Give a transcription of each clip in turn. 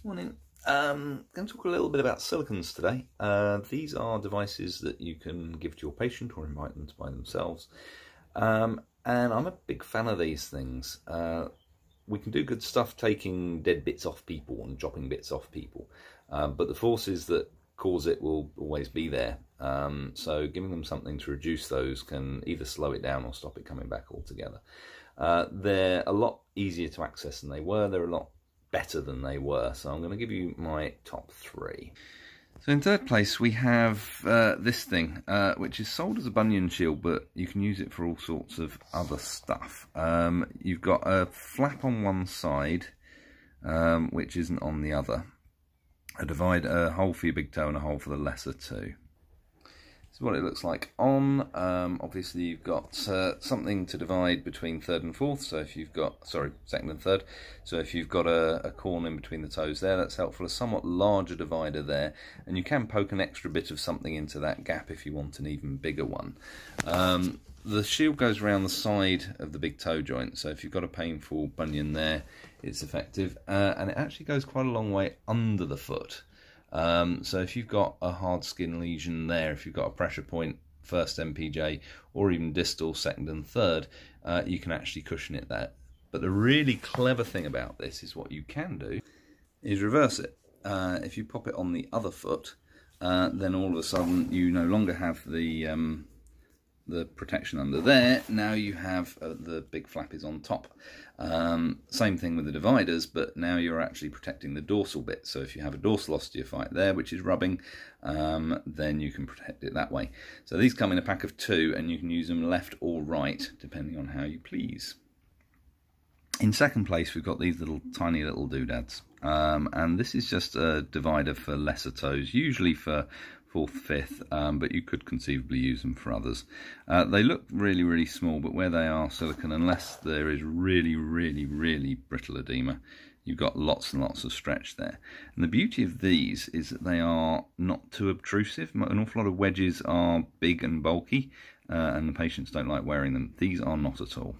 Morning. I'm going to talk a little bit about silicons today. These are devices that you can give to your patient or invite them to buy themselves. And I'm a big fan of these things. We can do good stuff taking dead bits off people and chopping bits off people, but the forces that cause it will always be there. So giving them something to reduce those can either slow it down or stop it coming back altogether. They're a lot easier to access than they were. They're a lot better than they were. So I'm going to give you my top three. So in third place we have this thing, which is sold as a bunion shield, but you can use it for all sorts of other stuff. You've got a flap on one side, which isn't on the other. A hole for your big toe and a hole for the lesser two. This is what it looks like on. Obviously you've got something to divide between third and fourth, so if you've got, second and third, so if you've got a corner in between the toes there, that's helpful. A somewhat larger divider there, and you can poke an extra bit of something into that gap if you want an even bigger one. The shield goes around the side of the big toe joint, so if you've got a painful bunion there, it's effective, and it actually goes quite a long way under the foot. So if you've got a hard skin lesion there, if you've got a pressure point, first MPJ, or even distal, second and third, you can actually cushion it there. But the really clever thing about this is what you can do is reverse it. If you pop it on the other foot, then all of a sudden you no longer have the protection under there. Now you have the big flap is on top. Same thing with the dividers, but now you're actually protecting the dorsal bit. So if you have a dorsal osteophyte there, which is rubbing, then you can protect it that way. So these come in a pack of 2, and you can use them left or right, depending on how you please. In second place, we've got these tiny little doodads. And this is just a divider for lesser toes, usually for 4th, 5th, but you could conceivably use them for others. They look really, really small, but where they are silicone, unless there is really, really, really brittle edema, you've got lots and lots of stretch there. And the beauty of these is that they are not too obtrusive. An awful lot of wedges are big and bulky, and the patients don't like wearing them. These are not at all.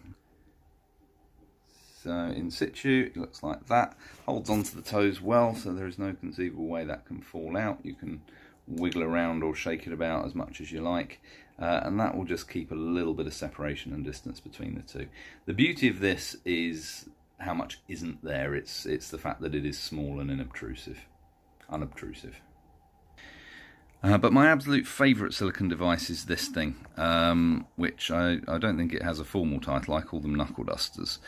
So in situ, it looks like that. Holds onto the toes well, so there is no conceivable way that can fall out. You can wiggle around or shake it about as much as you like, and that will just keep a little bit of separation and distance between the two. The beauty of this is how much isn't there. It's the fact that it is small and unobtrusive. But my absolute favourite silicone device is this thing, which I don't think it has a formal title. I call them knuckle dusters.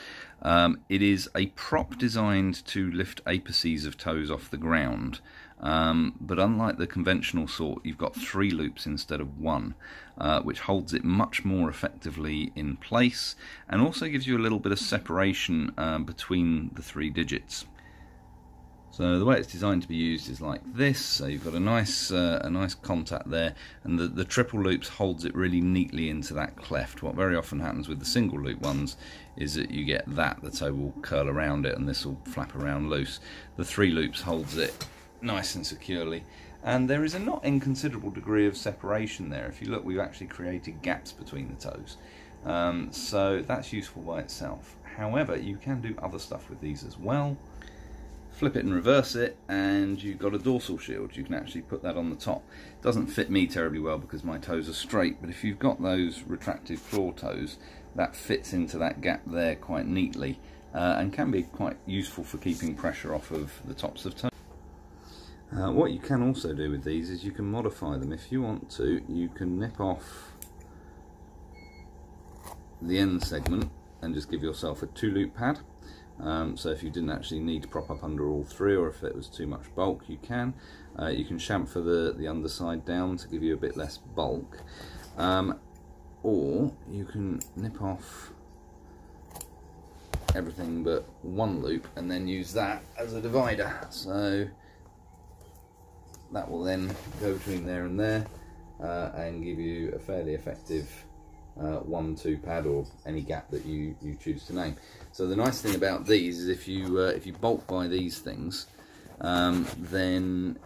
It is a prop designed to lift apices of toes off the ground, but unlike the conventional sort, you've got 3 loops instead of 1, which holds it much more effectively in place, and also gives you a little bit of separation between the 3 digits. So the way it's designed to be used is like this. So you've got a nice contact there, and the triple loops holds it really neatly into that cleft. What very often happens with the single loop ones is that you get the toe will curl around it and this will flap around loose. The 3 loops holds it nice and securely, and there is a not inconsiderable degree of separation there. If you look, we've actually created gaps between the toes, so that's useful by itself. However, you can do other stuff with these as well. Flip it and reverse it, and you've got a dorsal shield. You can actually put that on the top. It doesn't fit me terribly well because my toes are straight, but if you've got those retractive claw toes, that fits into that gap there quite neatly, and can be quite useful for keeping pressure off of the tops of toes. What you can also do with these is you can modify them. If you want to, you can nip off the end segment and just give yourself a 2-loop pad. So if you didn't actually need to prop up under all 3, or if it was too much bulk, you can. You can chamfer the underside down to give you a bit less bulk, or you can nip off everything but 1 loop and then use that as a divider. So that will then go between there and there, and give you a fairly effective 1-2 pad, or any gap that you choose to name. So the nice thing about these is if you bulk buy these things, then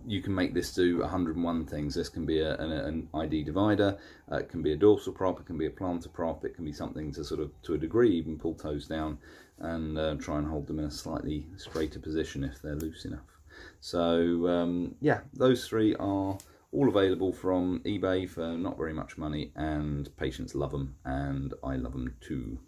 you can make this do 101 things. This can be an ID divider, it can be a dorsal prop, it can be a plantar prop, it can be something to sort of, to a degree, even pull toes down and try and hold them in a slightly straighter position if they're loose enough. So yeah, those three are all available from eBay for not very much money, and patients love them and I love them too.